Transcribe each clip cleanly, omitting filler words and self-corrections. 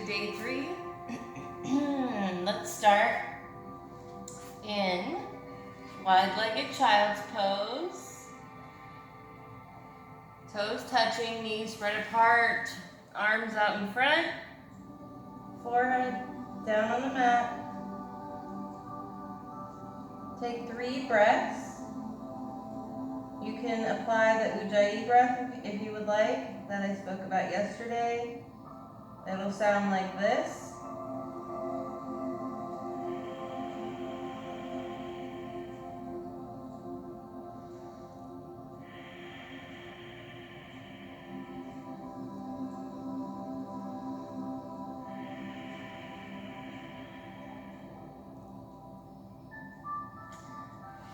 day 3. Let's start in wide-legged child's pose. Toes touching, knees spread apart, arms out in front, forehead down on the mat. Take 3 breaths. You can apply the Ujjayi breath if you would like, that I spoke about yesterday. It'll sound like this.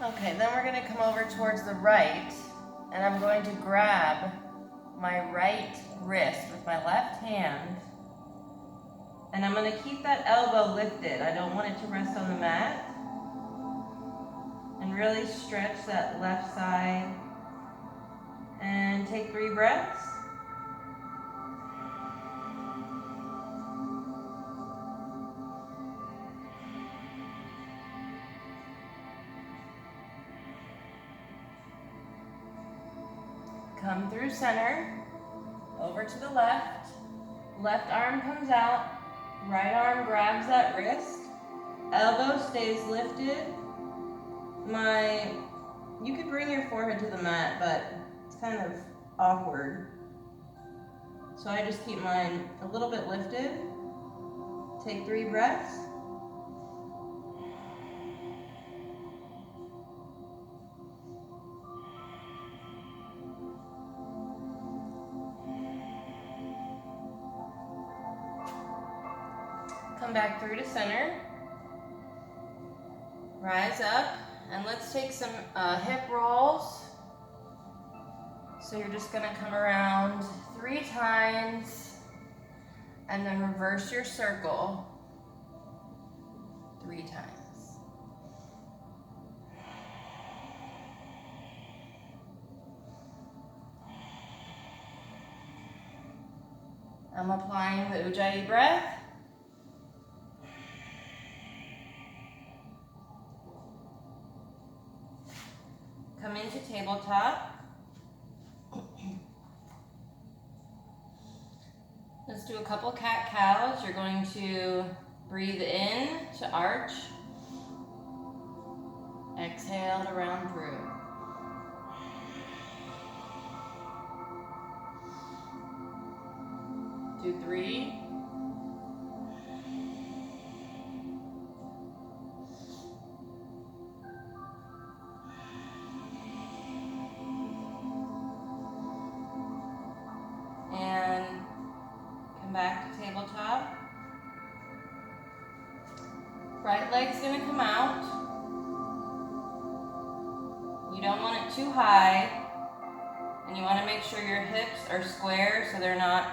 Okay, then we're going to come over towards the right, and I'm going to grab my right wrist with my left hand, and I'm going to keep that elbow lifted. I don't want it to rest on the mat. And really stretch that left side. And take 3 breaths. Come through center, over to the left. Left arm comes out, right arm grabs that wrist, elbow stays lifted. You could bring your forehead to the mat, but it's kind of awkward. So I just keep mine a little bit lifted. Take 3 breaths. Come back through to center. Rise up, and let's take some hip rolls. So you're just gonna come around 3 times, and then reverse your circle 3 times. I'm applying the Ujjayi breath. Come into tabletop. Let's do a couple cat-cows. You're going to breathe in to arch. Exhale to round through. Do 3. And come back to tabletop. Right leg's gonna come out. You don't want it too high, and you want to make sure your hips are square so they're not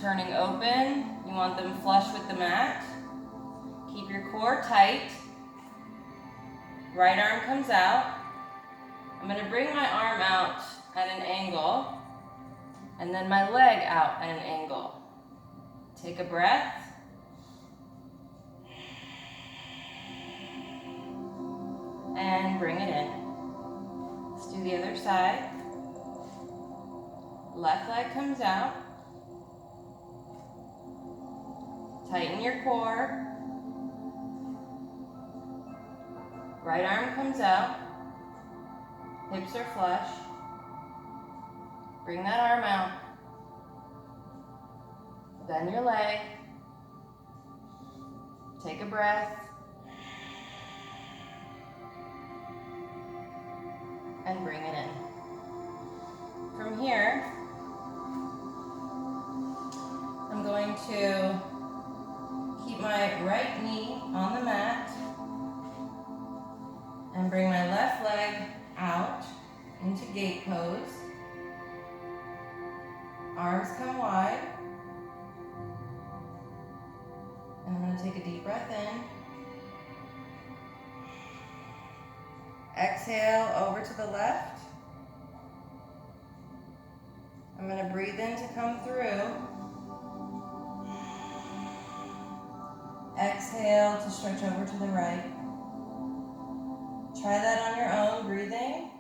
turning open. You want them flush with the mat. Keep your core tight. Right arm comes out. I'm going to bring my arm out at an angle, and then my leg out at an angle. Take a breath. And bring it in. Let's do the other side. Left leg comes out. Tighten your core. Right arm comes out. Hips are flush. Bring that arm out. Bend your leg. Take a breath. And bring it in. From here, I'm going to keep my right knee on the mat and bring my left leg out into gate pose. Arms come wide. And I'm going to take a deep breath in. Exhale over to the left. I'm going to breathe in to come through. Exhale to stretch over to the right. Try that on your own, breathing.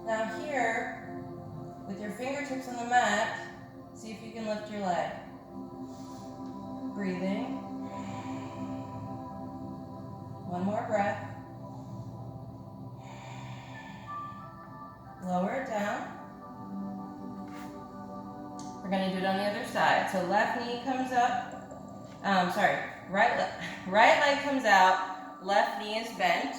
Now here, with your fingertips on the mat, see if you can lift your leg. Breathing. One more breath. Lower it down. We're going to do it on the other side. So left knee comes up. Right leg comes out. Left knee is bent.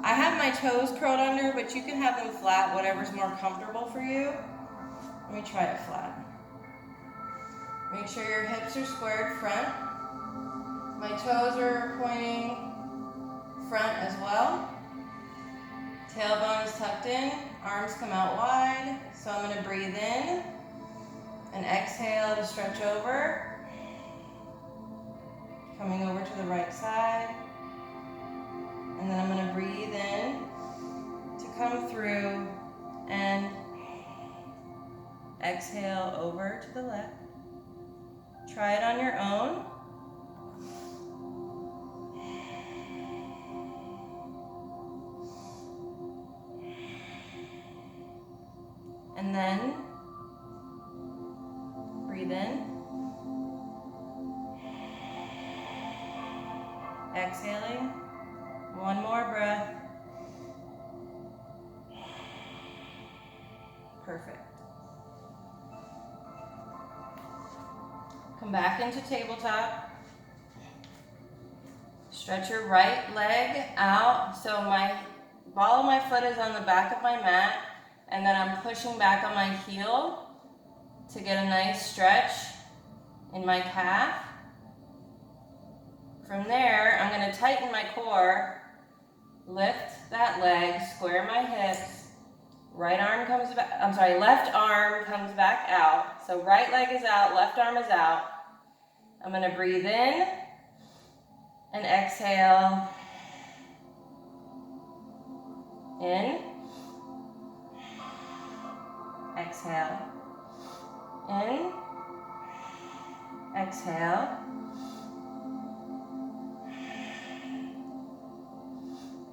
I have my toes curled under, but you can have them flat, whatever's more comfortable for you. Let me try it flat. Make sure your hips are squared front. My toes are pointing front as well. Tailbone is tucked in, arms come out wide. So I'm going to breathe in and exhale to stretch over. Coming over to the right side. And then I'm going to breathe in to come through and exhale over to the left. Try it on your own. And then breathe in. Exhaling. One more breath. Perfect. Come back into tabletop. Stretch your right leg out. So my ball of my foot is on the back of my mat, and then I'm pushing back on my heel to get a nice stretch in my calf. From there, I'm going to tighten my core, lift that leg, square my hips. Left arm comes back out. So right leg is out, left arm is out. I'm going to breathe in and exhale. In. Exhale. In. Exhale.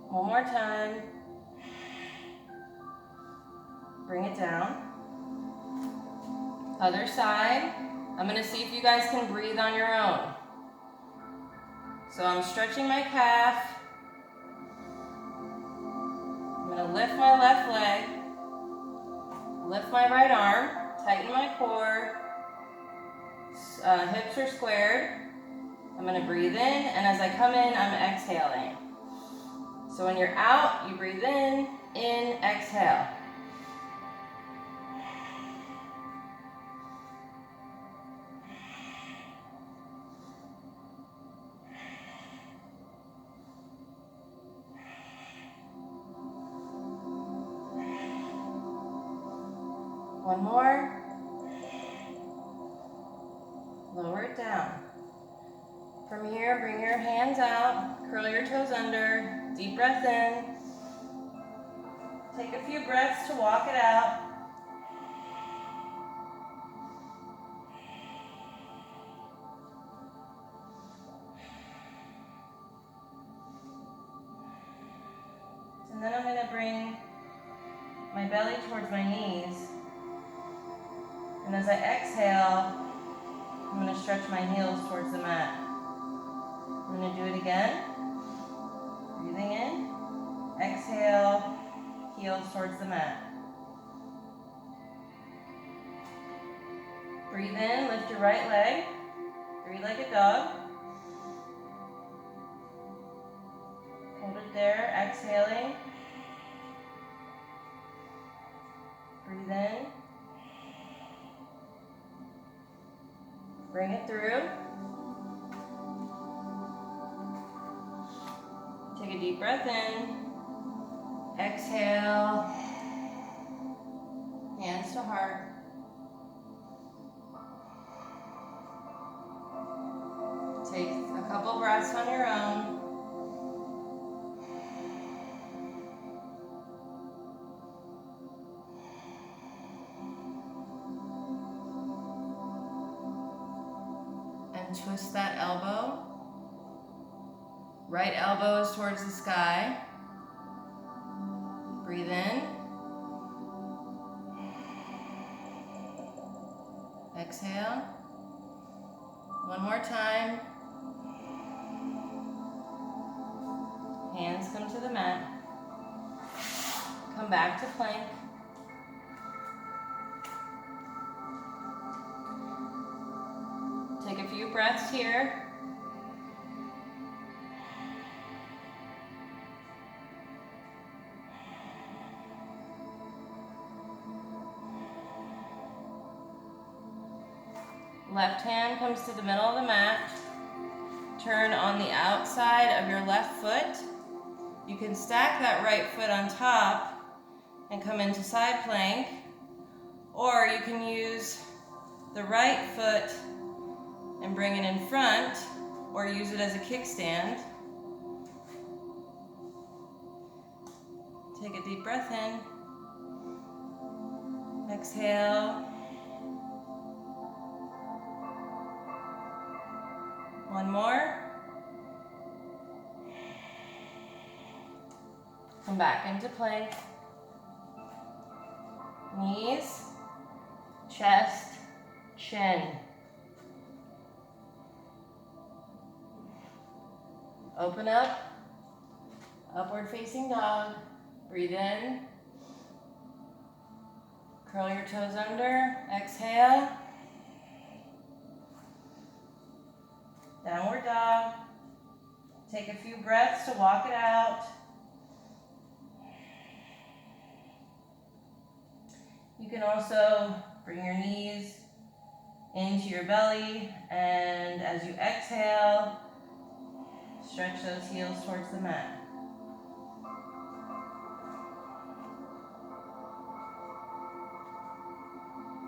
One more time. Bring it down. Other side. I'm going to see if you guys can breathe on your own. So I'm stretching my calf. I'm going to lift my left leg. Lift my right arm. Tighten my core. Hips are squared. I'm going to breathe in, and as I come in, I'm exhaling. So when you're out, you breathe in, exhale. One more. Lower it down. From here, bring your hands out, curl your toes under, deep breath in. Take a few breaths to walk it out. And then I'm going to bring my belly towards my knees. And as I exhale, I'm going to stretch my heels towards the mat. I'm going to do it again. Breathing in. Exhale, heels towards the mat. Breathe in, lift your right leg. Three-legged dog. Hold it there, exhaling. Breathe in. Bring it through. Take a deep breath in. Exhale. Hands to heart. Take a couple breaths on your own. then twist that elbow. Right elbow is towards the sky. Breathe in. Exhale. One more time. Hands come to the mat. Come back to plank. Take a few breaths here. Left hand comes to the middle of the mat. Turn on the outside of your left foot. You can stack that right foot on top and come into side plank, or you can use the right foot and bring it in front, or use it as a kickstand. Take a deep breath in. Exhale. One more. Come back into plank. Knees, chest, chin. Open up, upward facing dog. Breathe in. Curl your toes under. Exhale. Downward dog. Take a few breaths to walk it out. You can also bring your knees into your belly, and as you exhale, stretch those heels towards the mat.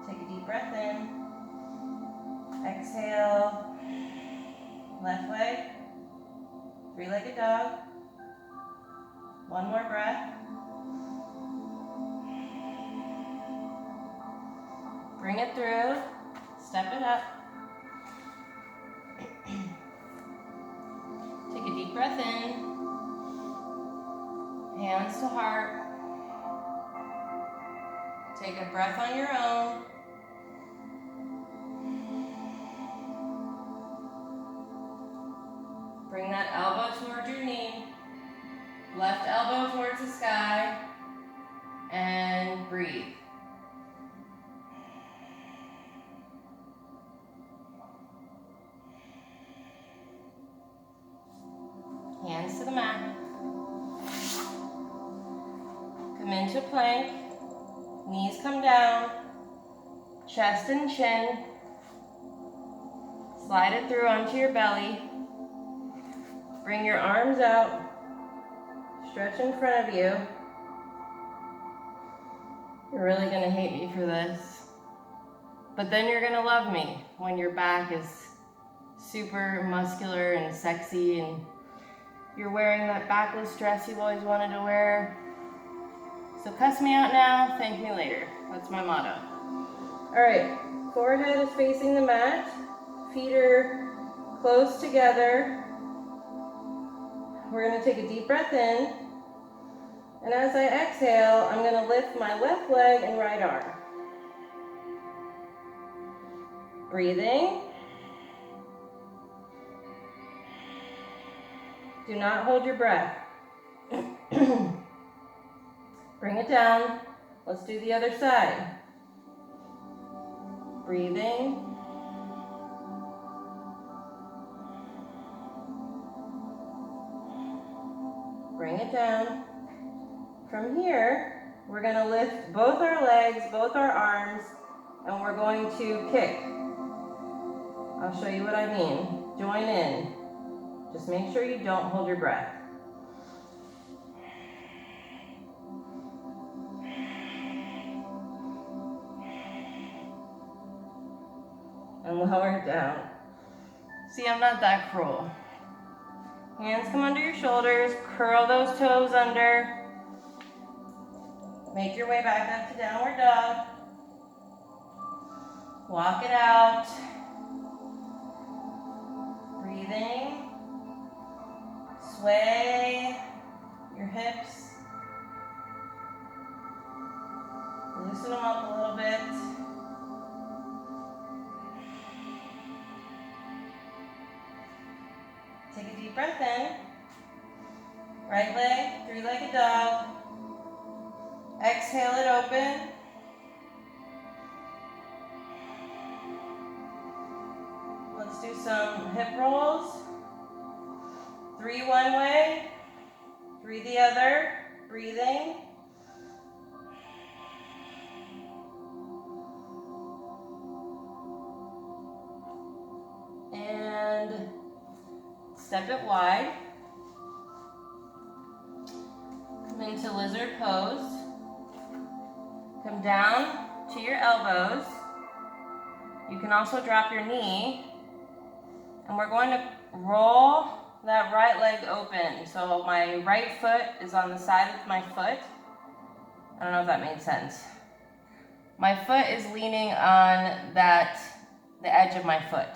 Take a deep breath in. Exhale. Left leg. Three-legged dog. One more breath. Bring it through. Step it up. Take a deep breath in. Hands to heart. Take a breath on your own. Bring that elbow towards your knee. Left elbow towards the sky. And breathe. Hands to the mat. Come into plank. Knees come down. Chest and chin. Slide it through onto your belly. Bring your arms out. Stretch in front of you. You're really going to hate me for this. But then you're going to love me when your back is super muscular and sexy and you're wearing that backless dress you've always wanted to wear. So cuss me out now, thank me later. That's my motto. All right, forehead is facing the mat. Feet are close together. We're going to take a deep breath in. And as I exhale, I'm going to lift my left leg and right arm. Breathing. Do not hold your breath. Bring it down. Let's do the other side. Breathing. Bring it down. From here, we're going to lift both our legs, both our arms, and we're going to kick. I'll show you what I mean. Join in. Just make sure you don't hold your breath. And lower it down. See, I'm not that cruel. Hands come under your shoulders, curl those toes under. Make your way back up to downward dog. Walk it out. sway your hips. Loosen them up a little bit. Take a deep breath in. Right leg, three-legged dog. Exhale it open. Let's do some hip rolls. 3 one way, 3 the other, breathing. And step it wide. Come into lizard pose. Come down to your elbows. You can also drop your knee. And we're going to roll that right leg open. So my right foot is on the side of my foot. I don't know if that made sense. My foot is leaning on the edge of my foot.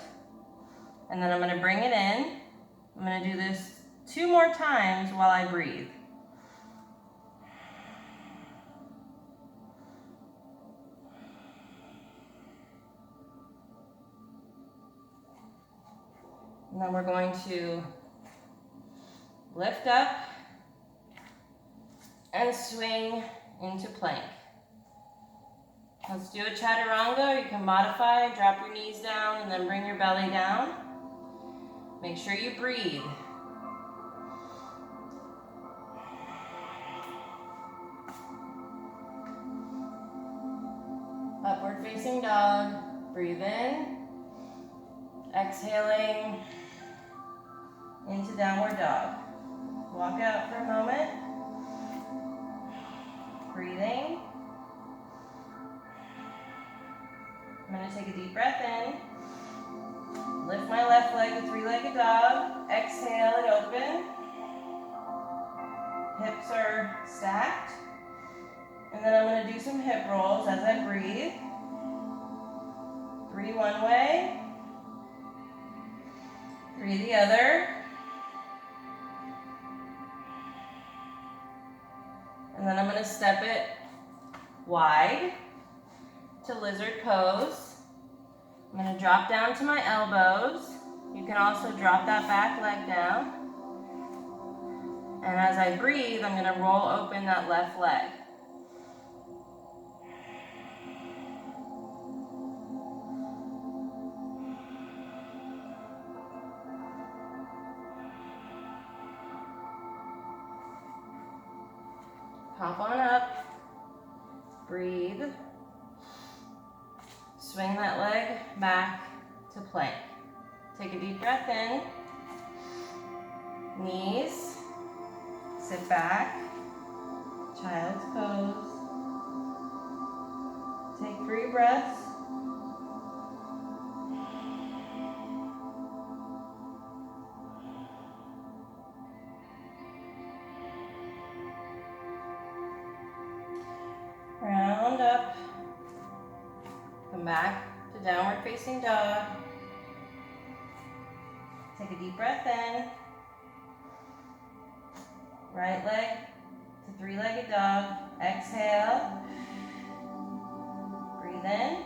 And then I'm going to bring it in. I'm going to do this 2 more times while I breathe. And then we're going to lift up and swing into plank. Let's do a chaturanga. You can modify, drop your knees down and then bring your belly down. Make sure you breathe. Upward facing dog. Breathe in. Exhaling into downward dog. Walk out for a moment. Breathing. I'm going to take a deep breath in. Lift my left leg, the 3-legged dog. Exhale it open. Hips are stacked. And then I'm going to do some hip rolls as I breathe. 3 one way. 3 the other. And then I'm going to step it wide to lizard pose. I'm going to drop down to my elbows. You can also drop that back leg down. And as I breathe, I'm going to roll open that left leg. Pop on up, breathe, swing that leg back to plank. Take a deep breath in, knees, sit back, child's pose. Take 3 breaths. Round up, come back to downward facing dog. Take a deep breath in. Right leg to 3-legged dog. Exhale. Breathe in.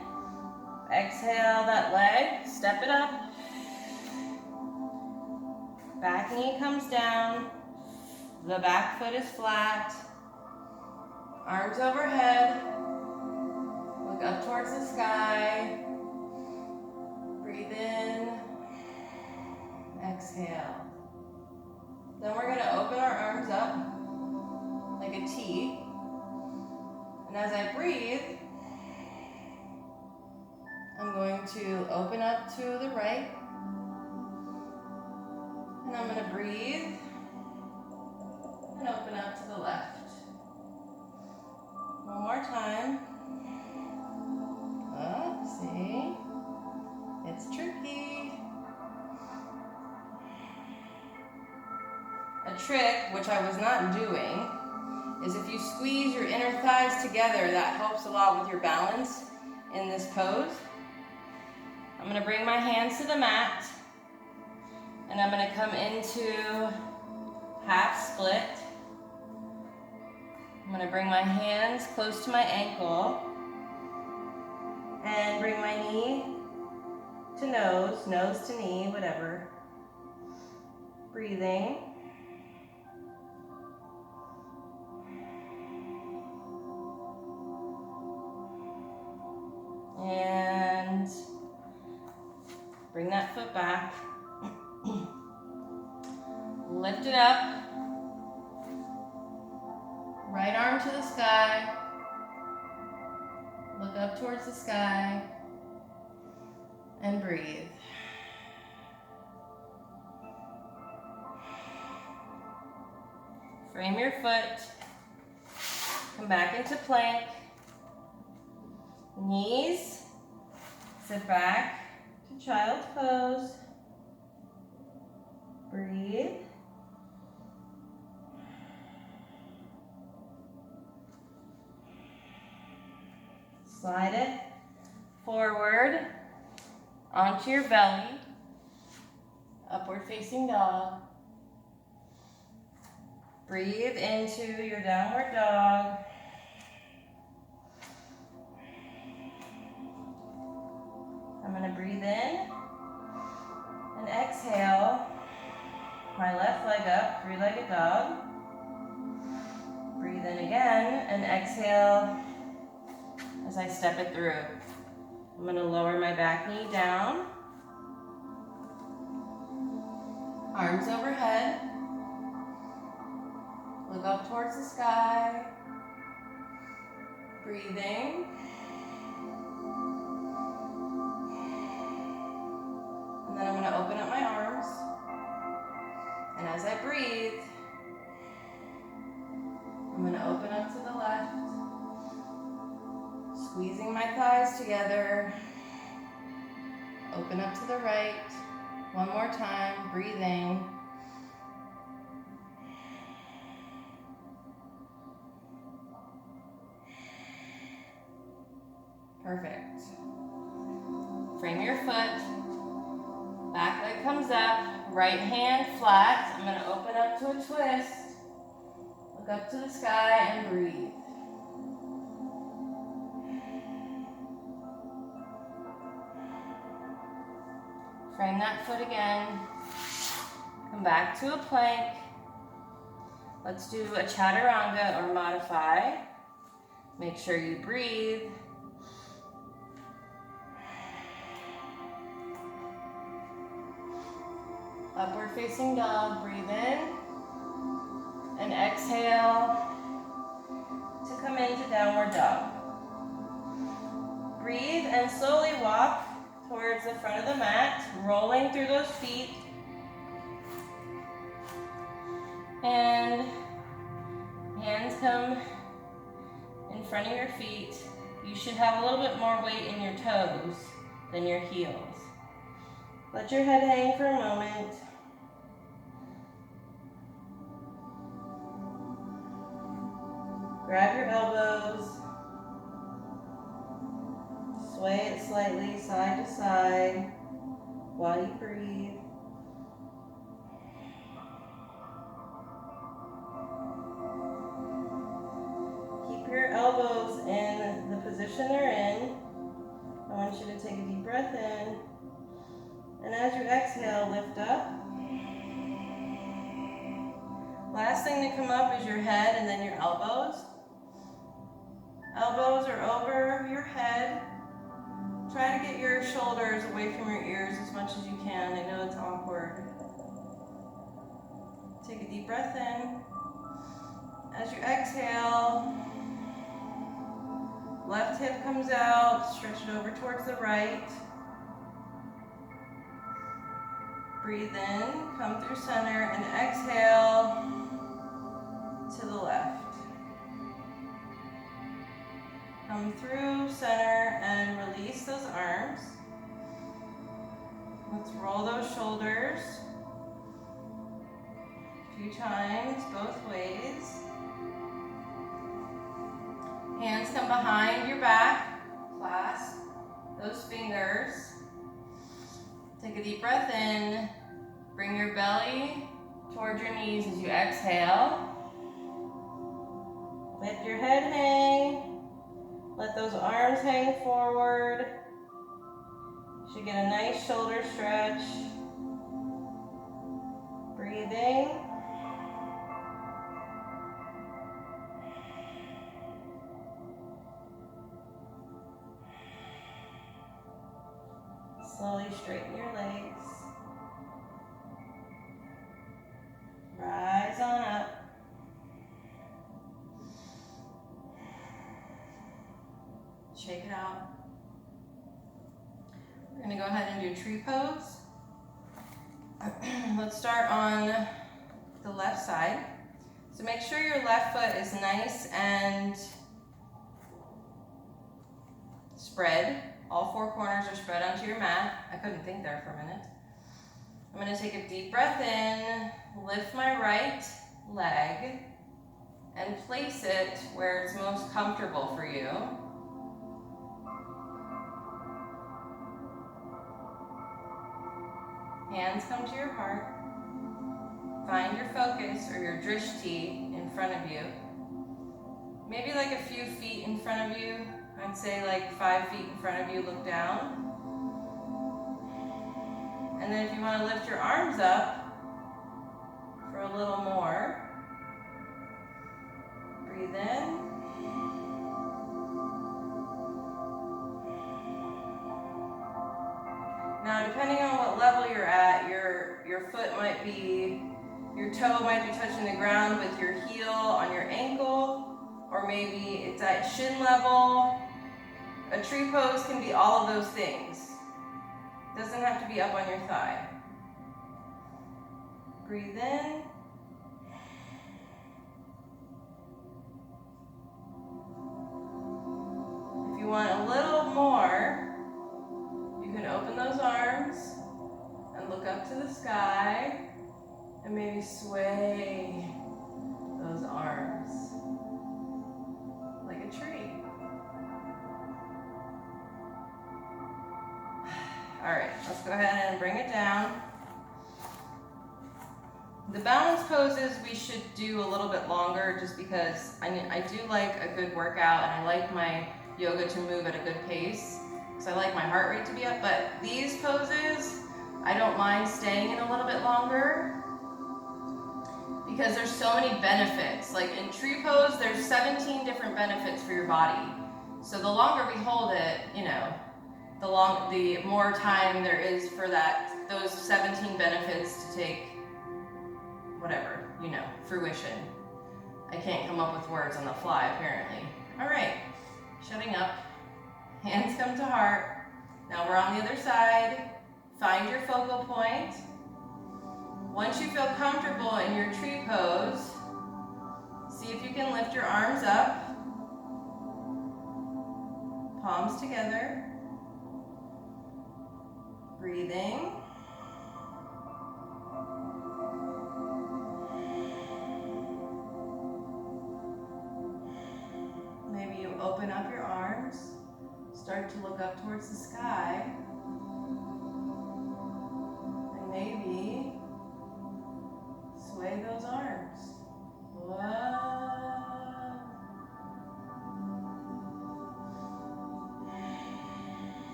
Exhale that leg, step it up. Back knee comes down. The back foot is flat. Arms overhead. Look up towards the sky. Breathe in. Exhale. Then we're going to open our arms up like a T. And as I breathe, I'm going to open up to the right. And I'm going to breathe and open up to the left. One more time. Oh, see? It's tricky. A trick, which I was not doing, is if you squeeze your inner thighs together, that helps a lot with your balance in this pose. I'm going to bring my hands to the mat, and I'm going to come into half split. I'm gonna bring my hands close to my ankle and bring my knee to nose, nose to knee, whatever. Breathing. And bring that foot back. Lift it up. Right arm to the sky. Look up towards the sky. And breathe. Frame your foot. Come back into plank. Knees. Sit back to child's pose. Breathe. Slide it forward onto your belly. Upward facing dog. Breathe into your downward dog. I'm going to breathe in and exhale. My left leg up, three-legged dog. Breathe in again and exhale as I step it through. I'm going to lower my back knee down. Arms overhead. Look up towards the sky. Breathing. And then I'm going to open up my arms. And as I breathe, I'm going to open up to the left. Squeezing my thighs together. Open up to the right. One more time, breathing. Perfect. Frame your foot. Back leg comes up. Right hand flat. I'm going to open up to a twist. Look up to the sky and breathe. Frame that foot again. Come back to a plank. Let's do a chaturanga or modify. Make sure you breathe. Upward facing dog, breathe in. And exhale to come into downward dog. Breathe and slowly walk towards the front of the mat, rolling through those feet. And hands come in front of your feet. You should have a little bit more weight in your toes than your heels. Let your head hang for a moment. Grab your elbows. Sway it slightly side to side while you breathe. Keep your elbows in the position they're in. I want you to take a deep breath in. And as you exhale, lift up. Last thing to come up is your head and then your elbows. Elbows are over your head. Try to get your shoulders away from your ears as much as you can. I know it's awkward. Take a deep breath in. As you exhale, left hip comes out, stretch it over towards the right. Breathe in, come through center, and exhale to the left. Come through center and release those arms. Let's roll those shoulders a few times, both ways. Hands come behind your back, clasp those fingers. Take a deep breath in, bring your belly towards your knees as you exhale. Let your head hang. Let those arms hang forward. You should get a nice shoulder stretch. Breathing. Slowly straighten your legs. Rise on up. Shake it out. We're going to go ahead and do tree pose. Let's start on the left side. So make sure your left foot is nice and spread. All four corners are spread onto your mat. I couldn't think there for a minute. I'm going to take a deep breath in, lift my right leg, and place it where it's most comfortable for you. Hands come to your heart. Find your focus or your drishti in front of you. Maybe like a few feet in front of you. I'd say like 5 feet in front of you, look down. And then if you want to lift your arms up for a little more, breathe in. Now, depending on what level you're at, your foot might be, your toe might be touching the ground with your heel on your ankle, or maybe it's at shin level. A tree pose can be all of those things. Doesn't have to be up on your thigh. Breathe in. If you want a little more, you can open those arms and look up to the sky and maybe sway those arms like a tree. All right, let's go ahead and bring it down. The balance poses we should do a little bit longer just because I do like a good workout and I like my yoga to move at a good pace. So I like my heart rate to be up, but these poses, I don't mind staying in a little bit longer because there's so many benefits. Like in tree pose, there's 17 different benefits for your body. So the longer we hold it, you know, the more time there is for those 17 benefits to take whatever, you know, fruition. I can't come up with words on the fly, apparently. All right, shutting up. Hands come to heart. Now we're on the other side. Find your focal point. Once you feel comfortable in your tree pose, see if you can lift your arms up. Palms together. Breathing. Maybe you open up your arms. Start to look up towards the sky, and maybe sway those arms.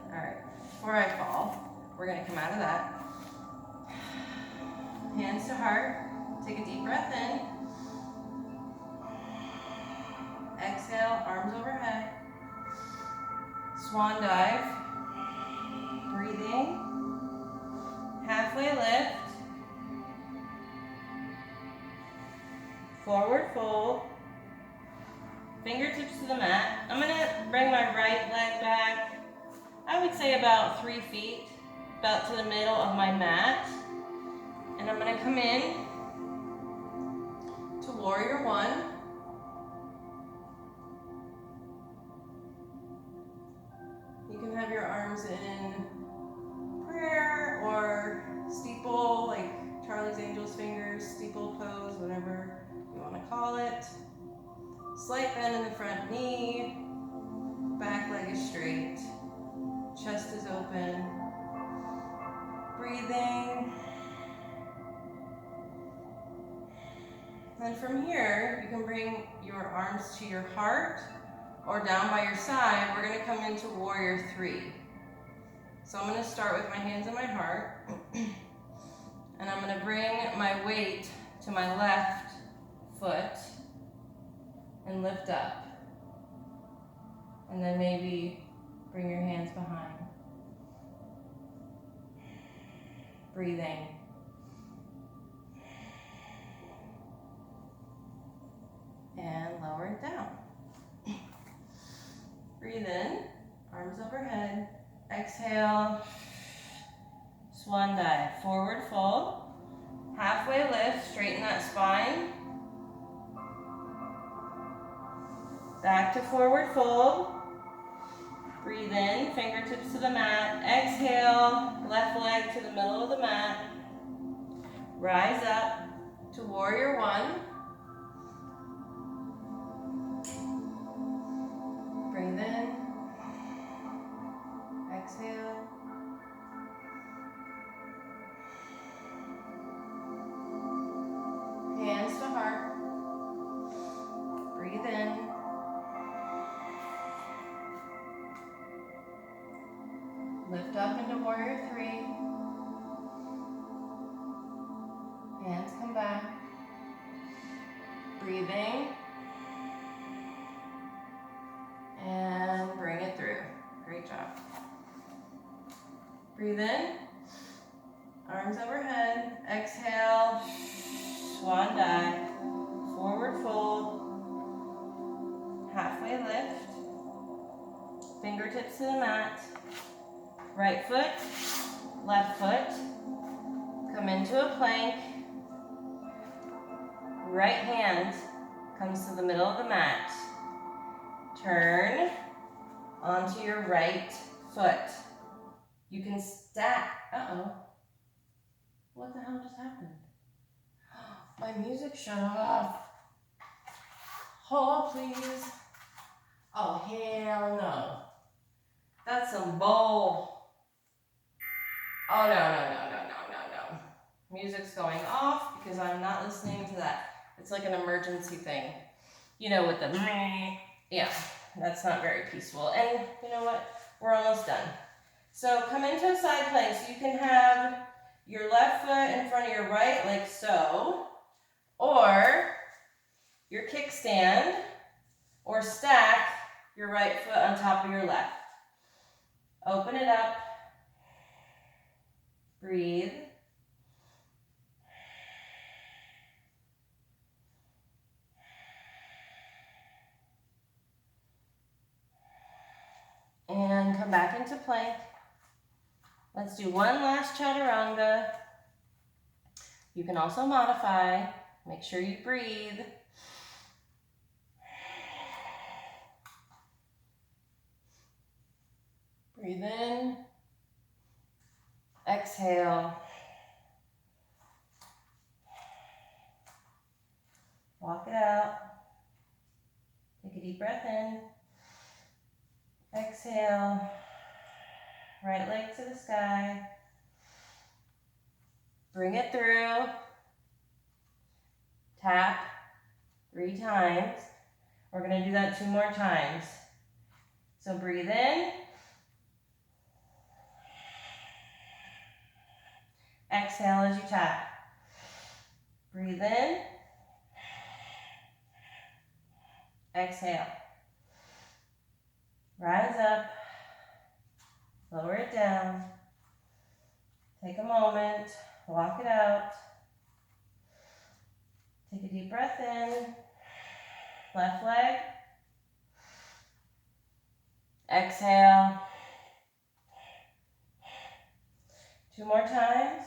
All right, before I fall, we're going to come out of that. Hands to heart. Take a deep breath in. Exhale, arms overhead. Swan dive. Breathing. Halfway lift. Forward fold. Fingertips to the mat. I'm going to bring my right leg back, I would say about 3 feet, about to the middle of my mat. And I'm going to come in to Warrior One. You can have your arms in prayer or steeple, like Charlie's Angels fingers, steeple pose, whatever you want to call it. Slight bend in the front knee, back leg is straight, chest is open. Breathing. And from here, you can bring your arms to your heart or down by your side. We're gonna come into warrior three. So I'm gonna start with my hands on my heart, and I'm gonna bring my weight to my left foot and lift up. And then maybe bring your hands behind. Breathing. And lower it down. Breathe in, arms overhead. Exhale, swan dive. Forward fold. Halfway lift, straighten that spine. Back to forward fold. Breathe in, fingertips to the mat. Exhale, left leg to the middle of the mat. Rise up to warrior one. Breathe in. Exhale. Hands to heart. Breathe in. Lift up into warrior three. Hands come back. Breathing. And bring it through. Great job. Breathe in. Arms overhead. Exhale. Swan dive. Forward fold. Halfway lift. Fingertips to the mat. Right foot, left foot. Come into a plank. Right hand comes to the middle of the mat. Turn onto your right foot. You can stack. Uh-oh. What the hell just happened? My music shut off. Oh, please. Oh, hell no. That's some bull. Oh, no. Music's going off because I'm not listening to that. It's like an emergency thing. You know, with the yeah, that's not very peaceful. And you know what? We're almost done. So come into a side plank. So you can have your left foot in front of your right, like so. Or your kickstand. Or stack your right foot on top of your left. Open it up. Breathe. And come back into plank. Let's do one last chaturanga. You can also modify. Make sure you breathe. Breathe in. Exhale. Walk it out. Take a deep breath in. Exhale. Right leg to the sky. Bring it through. Tap 3 times. We're going to do that 2 more times. So breathe in. Exhale as you tap. Breathe in. Exhale. Rise up. Lower it down. Take a moment. Walk it out. Take a deep breath in. Left leg. Exhale. 2 more times.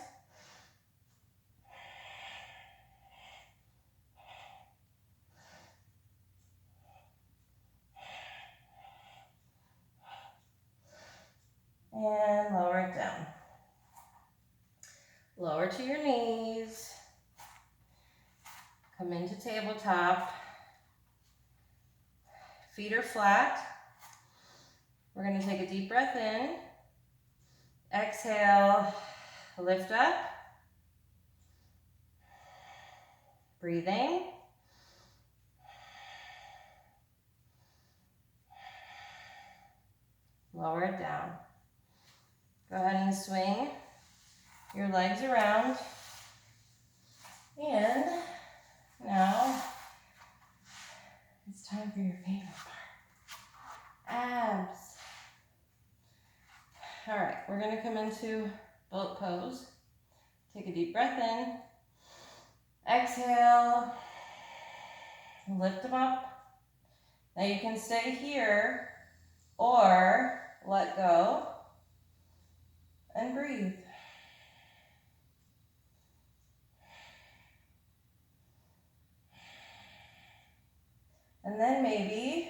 And lower it down. Lower to your knees. Come into tabletop. Feet are flat. We're going to take a deep breath in. Exhale, lift up. Breathing. Lower it down. Go ahead and swing your legs around. And now it's time for your favorite part. Abs. All right, we're gonna come into boat pose. Take a deep breath in. Exhale. Lift them up. Now you can stay here or let go and breathe. And then maybe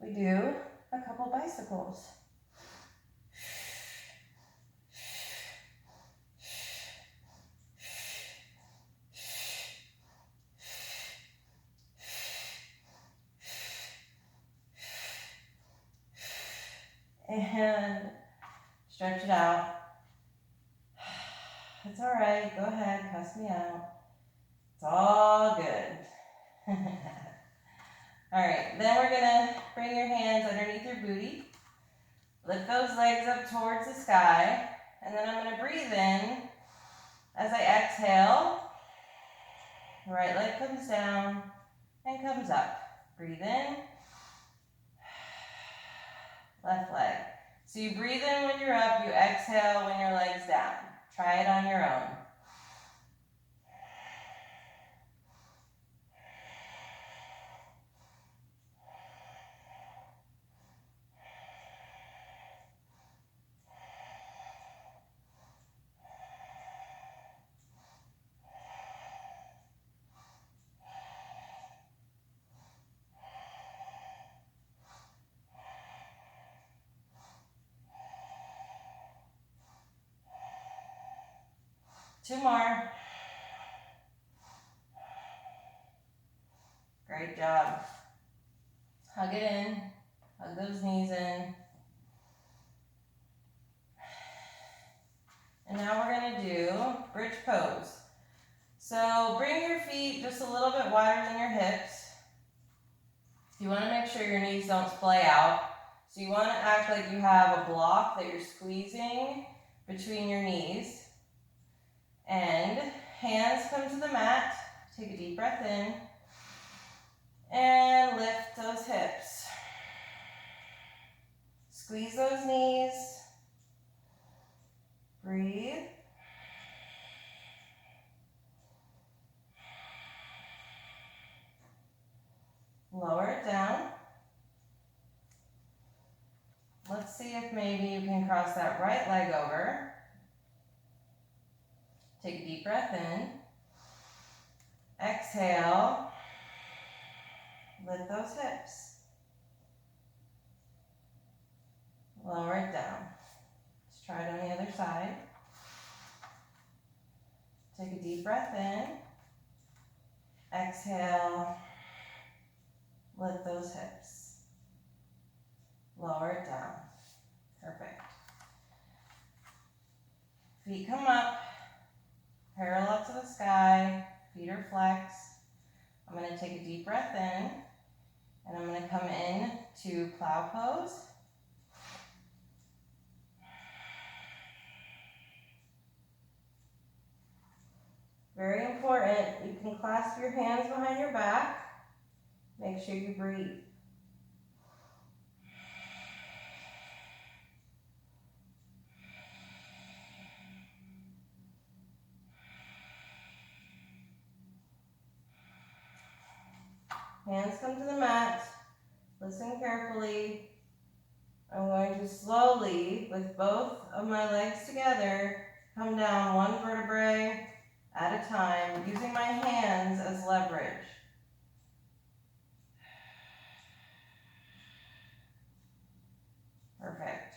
we do a couple bicycles. And stretch it out. It's all right. Go ahead. Cuss me out. It's all good. All right. Then we're going to bring your hands underneath your booty. Lift those legs up towards the sky. And then I'm going to breathe in as I exhale. Right leg comes down and comes up. Breathe in. Left leg. So you breathe in when you're up, you exhale when your leg's down. Try it on your own. Two more. Great job. Hug it in. Hug those knees in. And now we're going to do bridge pose. So bring your feet just a little bit wider than your hips. You want to make sure your knees don't splay out. So you want to act like you have a block that you're squeezing between your knees. And hands come to the mat. Take a deep breath in. And lift those hips. Squeeze those knees. Breathe. Lower it down. Let's see if maybe you can cross that right leg over. Take a deep breath in. Exhale. Lift those hips. Lower it down. Let's try it on the other side. Take a deep breath in. Exhale. Lift those hips. Lower it down. Perfect. Feet come up. Parallel to the sky. Feet are flexed. I'm going to take a deep breath in. And I'm going to come in to plow pose. Very important, you can clasp your hands behind your back. Make sure you breathe. Hands come to the mat. Listen carefully. I'm going to slowly, with both of my legs together, come down one vertebrae at a time, using my hands as leverage. Perfect.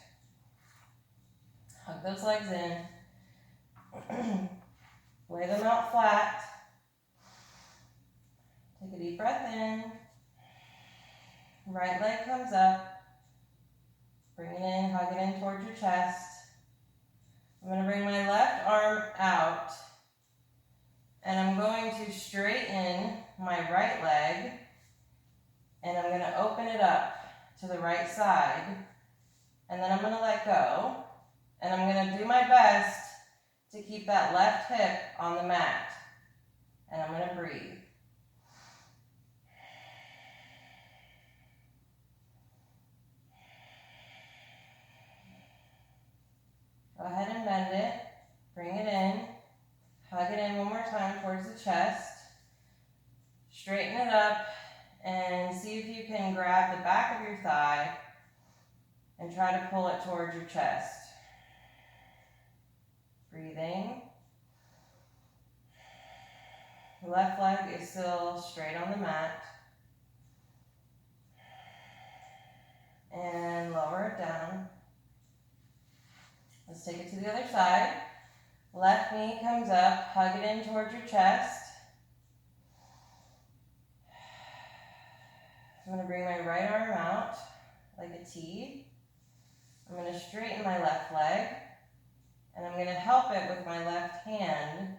Hug those legs in. Lay them out flat. Take a deep breath in. Right leg comes up. Bring it in, hug it in towards your chest. I'm going to bring my left arm out. And I'm going to straighten my right leg. And I'm going to open it up to the right side. keep that left hip on the mat. And I'm going to breathe. Go ahead and bend it. Bring it in. Hug it in one more time towards the chest. Straighten it up and see if you can grab the back of your thigh and try to pull it towards your chest. Breathing. The left leg is still straight on the mat. And lower it down. Let's take it to the other side. Left knee comes up, hug it in towards your chest. I'm going to bring my right arm out like a T. I'm going to straighten my left leg, and I'm going to help it with my left hand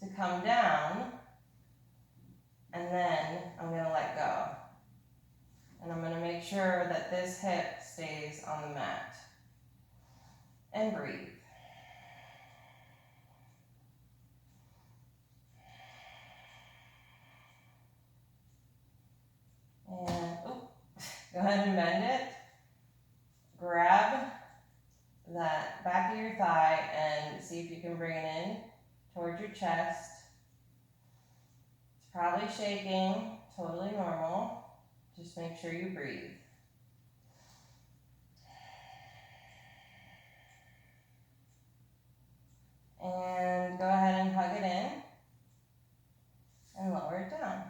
to come down, and then I'm going to let go. And I'm going to make sure that this hip stays on the mat. And breathe. And go ahead and bend it. Grab that back of your thigh and see if you can bring it in towards your chest. It's probably shaking, totally normal. Just make sure you breathe. And go ahead and hug it in and lower it down.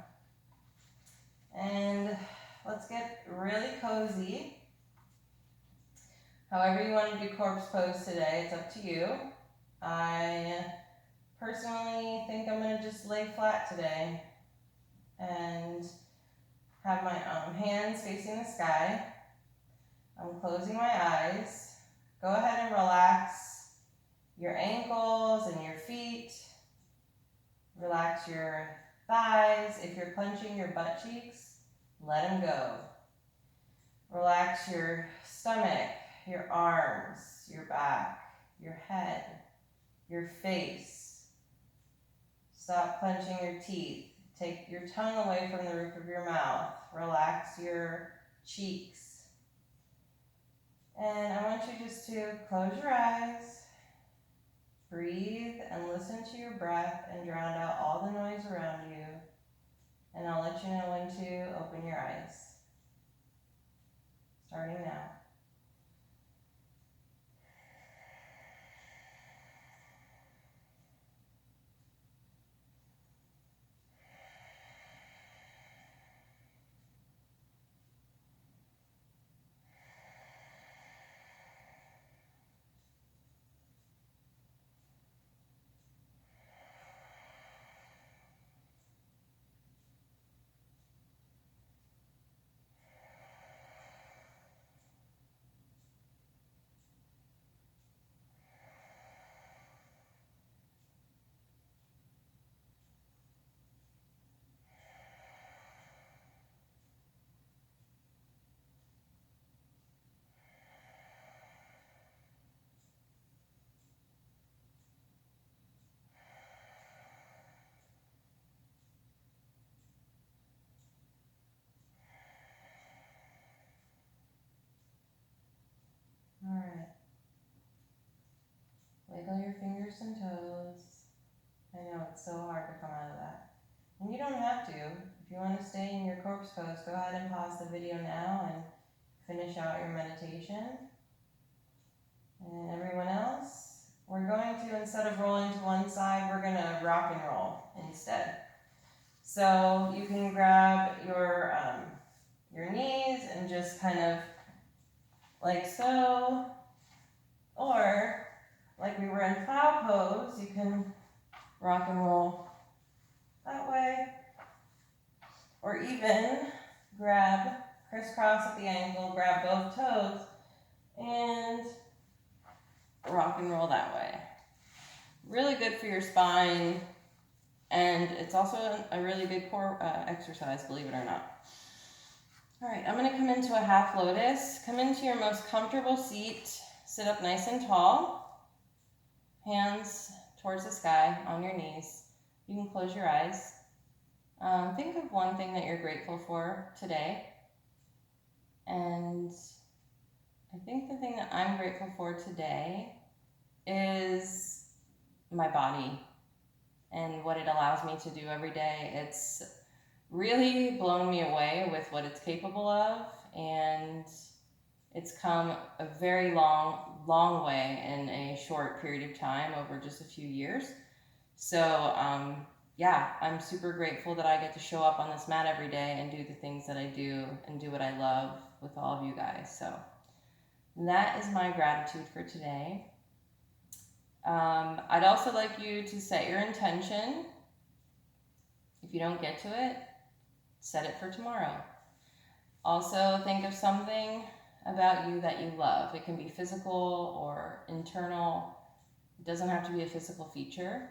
And let's get really cozy. However you want to do corpse pose today, it's up to you. I personally think I'm going to just lay flat today and have my hands facing the sky. I'm closing my eyes. Go ahead and relax your ankles and your feet. Relax your thighs. If you're clenching your butt cheeks, let them go. Relax your stomach, your arms, your back, your head, your face. Stop clenching your teeth. Take your tongue away from the roof of your mouth. Relax your cheeks. And I want you just to close your eyes, breathe, and listen to your breath and drown out all the noise around you. And I'll let you know when to open your eyes. Starting now. All right. Wiggle your fingers and toes. I know it's so hard to come out of that. And you don't have to. If you want to stay in your corpse pose, go ahead and pause the video now and finish out your meditation. And everyone else, we're going to, instead of rolling to one side, we're going to rock and roll instead. So you can grab your knees and just kind of like so, or like we were in plow pose, you can rock and roll that way, or even grab crisscross at the ankle, grab both toes, and rock and roll that way. Really good for your spine, and it's also a really good core exercise, believe it or not. All right, I'm going to come into a half lotus. Come into your most comfortable seat. Sit up nice and tall. Hands towards the sky on your knees. You can close your eyes. Think of one thing that you're grateful for today. And I think the thing that I'm grateful for today is my body and what it allows me to do every day. It's really blown me away with what it's capable of, and it's come a very long way in a short period of time, over just a few years. So yeah, I'm super grateful that I get to show up on this mat every day and do the things that I do and do what I love with all of you guys. So that is my gratitude for today. I'd also like you to set your intention. If you don't get to it, set it for tomorrow. Also, think of something about you that you love. It can be physical or internal. It doesn't have to be a physical feature.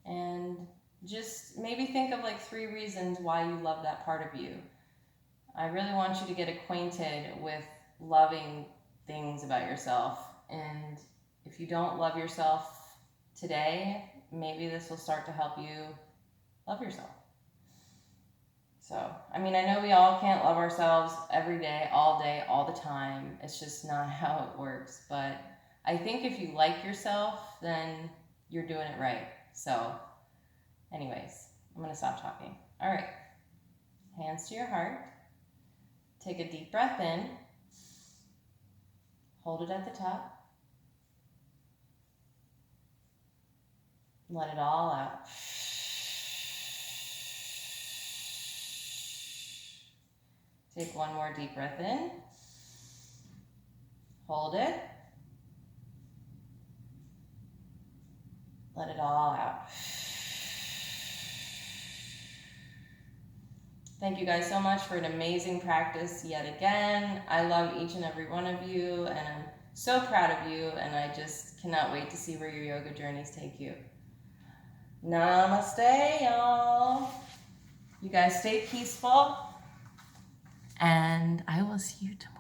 And just maybe think of like 3 reasons why you love that part of you. I really want you to get acquainted with loving things about yourself. And if you don't love yourself today, maybe this will start to help you love yourself. So, I mean, I know we all can't love ourselves every day, all the time. It's just not how it works. But I think if you like yourself, then you're doing it right. So, anyways, I'm going to stop talking. All right. Hands to your heart. Take a deep breath in. Hold it at the top. Let it all out. Take one more deep breath in. Hold it. Let it all out. Thank you guys so much for an amazing practice yet again. I love each and every one of you, and I'm so proud of you, and I just cannot wait to see where your yoga journeys take you. Namaste, y'all. You guys stay peaceful, and I will see you tomorrow.